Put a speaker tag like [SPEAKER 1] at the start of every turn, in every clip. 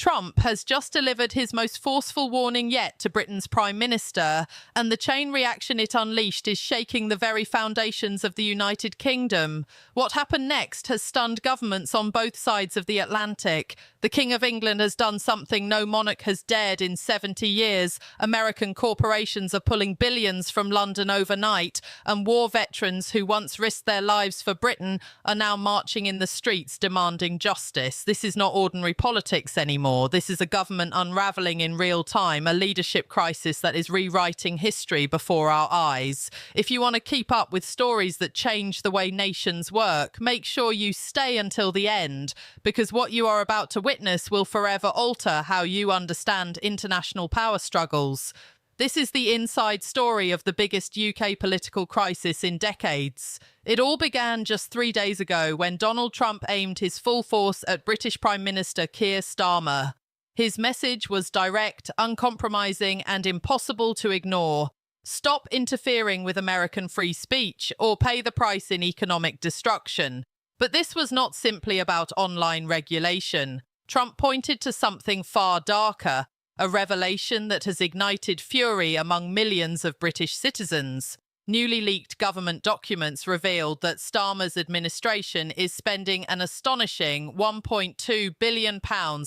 [SPEAKER 1] Trump has just delivered his most forceful warning yet to Britain's Prime Minister, and the chain reaction it unleashed is shaking the very foundations of the United Kingdom. What happened next has stunned governments on both sides of the Atlantic. The King of England has done something no monarch has dared in 70 years. American corporations are pulling billions from London overnight, and war veterans who once risked their lives for Britain are now marching in the streets demanding justice. This is not ordinary politics anymore. This is a government unravelling in real time, a leadership crisis that is rewriting history before our eyes. If you want to keep up with stories that change the way nations work, make sure you stay until the end, because what you are about to witness will forever alter how you understand international power struggles. This is the inside story of the biggest UK political crisis in decades. It all began just 3 days ago when Donald Trump aimed his full force at British Prime Minister Keir Starmer. His message was direct, uncompromising, and impossible to ignore. Stop interfering with American free speech or pay the price in economic destruction. But this was not simply about online regulation. Trump pointed to something far darker, a revelation that has ignited fury among millions of British citizens. Newly leaked government documents revealed that Starmer's administration is spending an astonishing £1.2 billion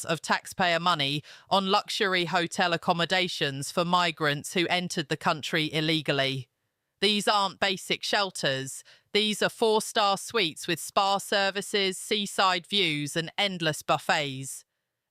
[SPEAKER 1] of taxpayer money on luxury hotel accommodations for migrants who entered the country illegally. These aren't basic shelters. These are 4-star suites with spa services, seaside views, and endless buffets.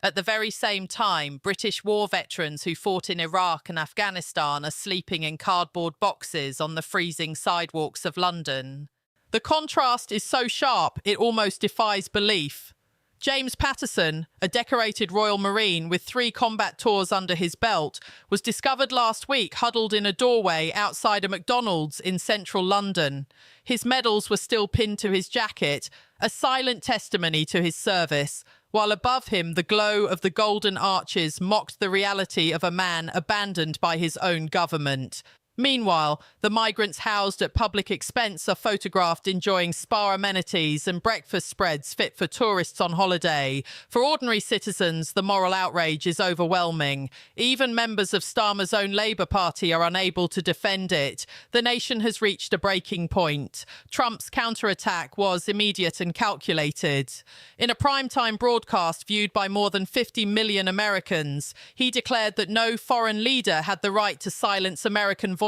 [SPEAKER 1] At the very same time, British war veterans who fought in Iraq and Afghanistan are sleeping in cardboard boxes on the freezing sidewalks of London. The contrast is so sharp it almost defies belief. James Patterson, a decorated Royal Marine with 3 combat tours under his belt, was discovered last week huddled in a doorway outside a McDonald's in central London. His medals were still pinned to his jacket, a silent testimony to his service, while above him the glow of the golden arches mocked the reality of a man abandoned by his own government. Meanwhile, the migrants housed at public expense are photographed enjoying spa amenities and breakfast spreads fit for tourists on holiday. For ordinary citizens, the moral outrage is overwhelming. Even members of Starmer's own Labour Party are unable to defend it. The nation has reached a breaking point. Trump's counterattack was immediate and calculated. In a primetime broadcast viewed by more than 50 million Americans, he declared that no foreign leader had the right to silence American voices,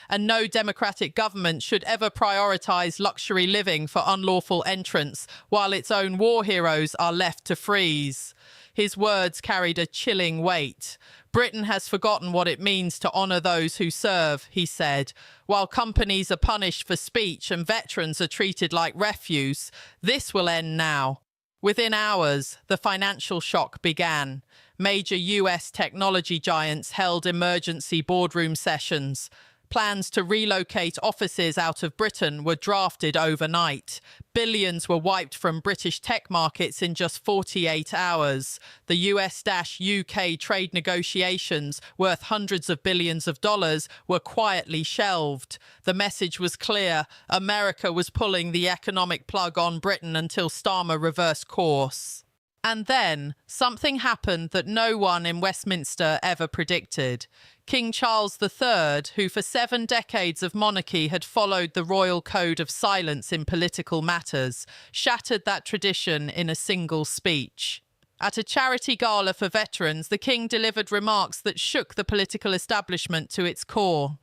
[SPEAKER 1] and no democratic government should ever prioritize luxury living for unlawful entrants while its own war heroes are left to freeze. His words carried a chilling weight. Britain has forgotten what it means to honor those who serve, he said. While companies are punished for speech and veterans are treated like refuse, this will end now. Within hours, the financial shock began. Major US technology giants held emergency boardroom sessions. Plans to relocate offices out of Britain were drafted overnight. Billions were wiped from British tech markets in just 48 hours. The US-UK trade negotiations, worth hundreds of billions of dollars, were quietly shelved. The message was clear. America was pulling the economic plug on Britain until Starmer reversed course. And then, something happened that no one in Westminster ever predicted. King Charles III, who for 7 decades of monarchy had followed the royal code of silence in political matters, shattered that tradition in a single speech. At a charity gala for veterans, the king delivered remarks that shook the political establishment to its core.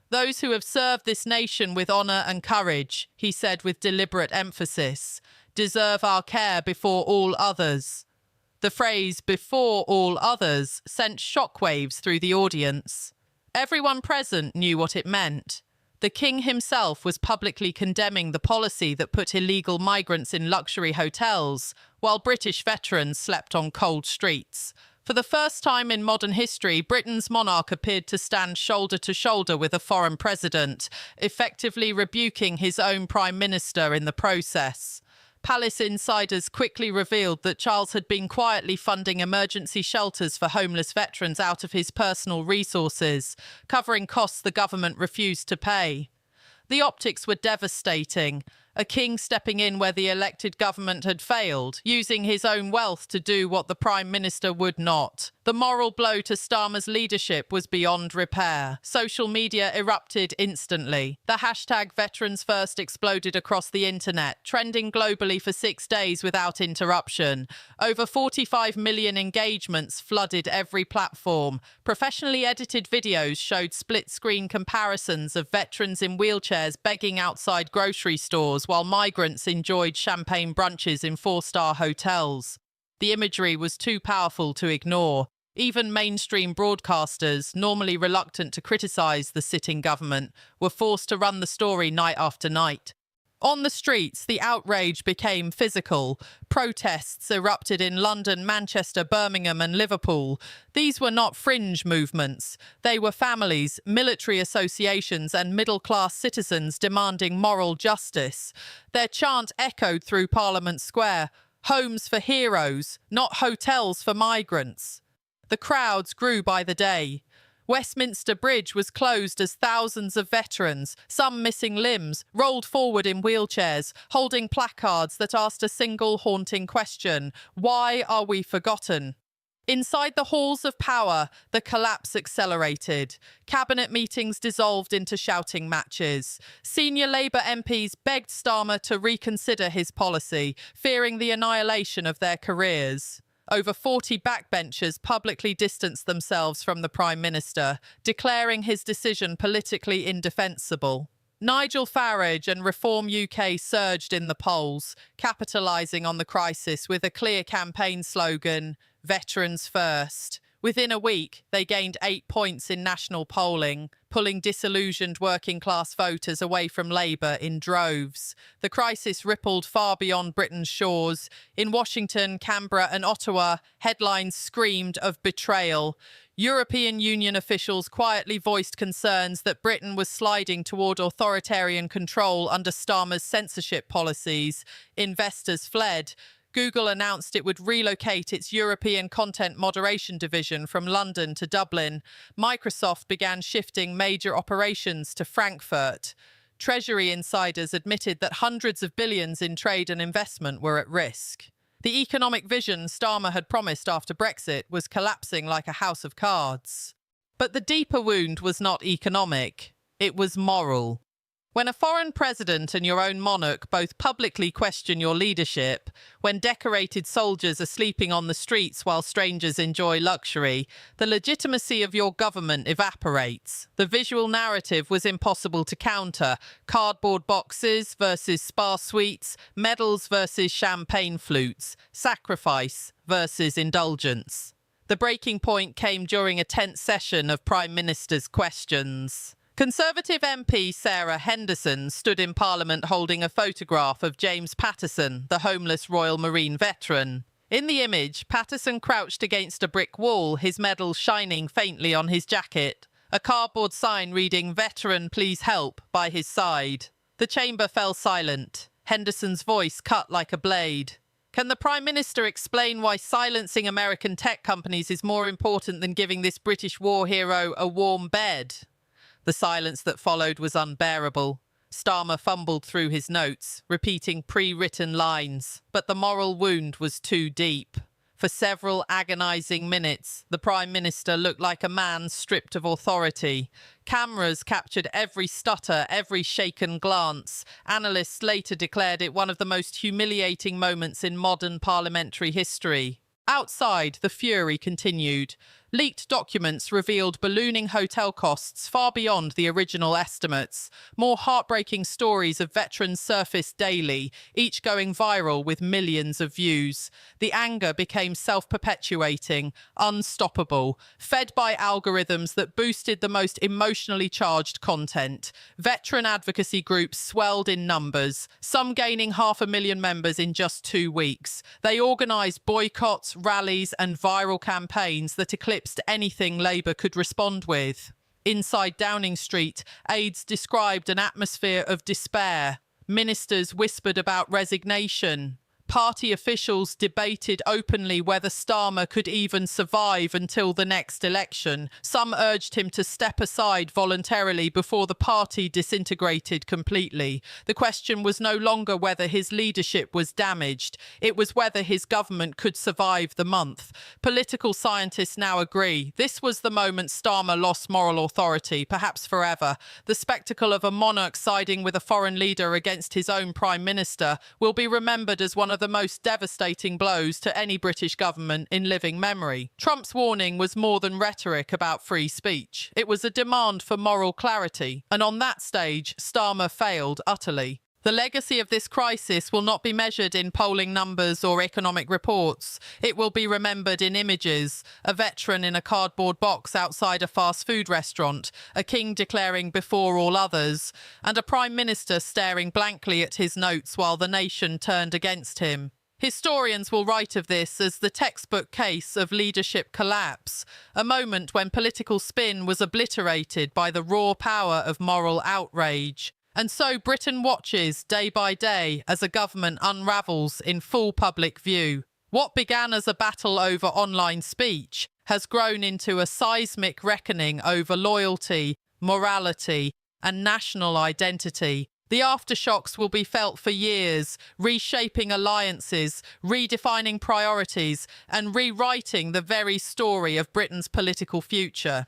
[SPEAKER 1] "Those who have served this nation with honour and courage," he said with deliberate emphasis, "deserve our care before all others." The phrase "before all others" sent shockwaves through the audience. Everyone present knew what it meant. The king himself was publicly condemning the policy that put illegal migrants in luxury hotels, while British veterans slept on cold streets. For the first time in modern history, Britain's monarch appeared to stand shoulder to shoulder with a foreign president, effectively rebuking his own prime minister in the process. Palace insiders quickly revealed that Charles had been quietly funding emergency shelters for homeless veterans out of his personal resources, covering costs the government refused to pay. The optics were devastating. a king stepping in where the elected government had failed, using his own wealth to do what the Prime Minister would not. The moral blow to Starmer's leadership was beyond repair. Social media erupted instantly. The hashtag #VeteransFirst exploded across the internet, trending globally for 6 days without interruption. Over 45 million engagements flooded every platform. Professionally edited videos showed split-screen comparisons of veterans in wheelchairs begging outside grocery stores while migrants enjoyed champagne brunches in 4-star hotels. The imagery was too powerful to ignore. Even mainstream broadcasters, normally reluctant to criticize the sitting government, were forced to run the story night after night. On the streets, the outrage became physical. Protests erupted in London, Manchester, Birmingham and Liverpool. These were not fringe movements. They were families, military associations and middle-class citizens demanding moral justice. Their chant echoed through Parliament Square: "Homes for heroes, not hotels for migrants." The crowds grew by the day. Westminster Bridge was closed as thousands of veterans, some missing limbs, rolled forward in wheelchairs, holding placards that asked a single haunting question: why are we forgotten? Inside the halls of power, the collapse accelerated. Cabinet meetings dissolved into shouting matches. Senior Labour MPs begged Starmer to reconsider his policy, fearing the annihilation of their careers. Over 40 backbenchers publicly distanced themselves from the Prime Minister, declaring his decision politically indefensible. Nigel Farage and Reform UK surged in the polls, capitalising on the crisis with a clear campaign slogan: "Veterans First." Within a week, they gained 8 points in national polling, pulling disillusioned working-class voters away from Labour in droves. The crisis rippled far beyond Britain's shores. In Washington, Canberra and Ottawa, headlines screamed of betrayal. European Union officials quietly voiced concerns that Britain was sliding toward authoritarian control under Starmer's censorship policies. Investors fled. Google announced it would relocate its European content moderation division from London to Dublin. Microsoft began shifting major operations to Frankfurt. Treasury insiders admitted that hundreds of billions in trade and investment were at risk. The economic vision Starmer had promised after Brexit was collapsing like a house of cards. But the deeper wound was not economic. It was moral. When a foreign president and your own monarch both publicly question your leadership, when decorated soldiers are sleeping on the streets while strangers enjoy luxury, the legitimacy of your government evaporates. The visual narrative was impossible to counter: cardboard boxes versus spa suites, medals versus champagne flutes, sacrifice versus indulgence. The breaking point came during a tense session of Prime Minister's questions. Conservative MP Sarah Henderson stood in Parliament holding a photograph of James Patterson, the homeless Royal Marine veteran. In the image, Patterson crouched against a brick wall, his medal shining faintly on his jacket, a cardboard sign reading "Veteran, please help" by his side. The chamber fell silent. Henderson's voice cut like a blade. Can the Prime Minister explain why silencing American tech companies is more important than giving this British war hero a warm bed? The silence that followed was unbearable. Starmer fumbled through his notes, repeating pre-written lines, but the moral wound was too deep. For several agonising minutes, the Prime Minister looked like a man stripped of authority. Cameras captured every stutter, every shaken glance. Analysts later declared it one of the most humiliating moments in modern parliamentary history. Outside, the fury continued. Leaked documents revealed ballooning hotel costs far beyond the original estimates. More heartbreaking stories of veterans surfaced daily, each going viral with millions of views. The anger became self-perpetuating, unstoppable, fed by algorithms that boosted the most emotionally charged content. Veteran advocacy groups swelled in numbers, some gaining 500,000 members in just 2 weeks. They organised boycotts, rallies and viral campaigns that eclipsed anything Labour could respond with. Inside Downing Street, aides described an atmosphere of despair. Ministers whispered about resignation. Party officials debated openly whether Starmer could even survive until the next election. Some urged him to step aside voluntarily before the party disintegrated completely. The question was no longer whether his leadership was damaged. It was whether his government could survive the month. Political scientists now agree this was the moment Starmer lost moral authority, perhaps forever. The spectacle of a monarch siding with a foreign leader against his own prime minister will be remembered as one of the most devastating blows to any British government in living memory. Trump's warning was more than rhetoric about free speech. It was a demand for moral clarity, and on that stage, Starmer failed utterly. The legacy of this crisis will not be measured in polling numbers or economic reports. It will be remembered in images: a veteran in a cardboard box outside a fast food restaurant, a king declaring before all others, and a prime minister staring blankly at his notes while the nation turned against him. Historians will write of this as the textbook case of leadership collapse, a moment when political spin was obliterated by the raw power of moral outrage. And so Britain watches day by day as a government unravels in full public view. What began as a battle over online speech has grown into a seismic reckoning over loyalty, morality, and national identity. The aftershocks will be felt for years, reshaping alliances, redefining priorities, and rewriting the very story of Britain's political future.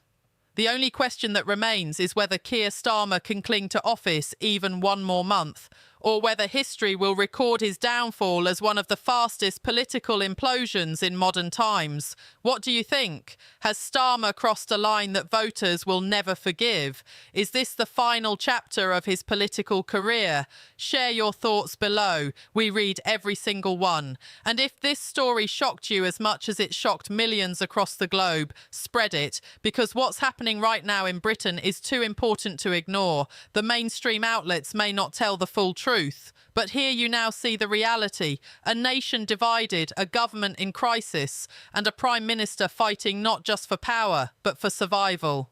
[SPEAKER 1] The only question that remains is whether Keir Starmer can cling to office even one more month, or whether history will record his downfall as one of the fastest political implosions in modern times. What do you think? Has Starmer crossed a line that voters will never forgive? Is this the final chapter of his political career? Share your thoughts below. We read every single one. And if this story shocked you as much as it shocked millions across the globe, spread it, because what's happening right now in Britain is too important to ignore. The mainstream outlets may not tell the full truth. But here you now see the reality: a nation divided, a government in crisis, and a prime minister fighting not just for power, but for survival.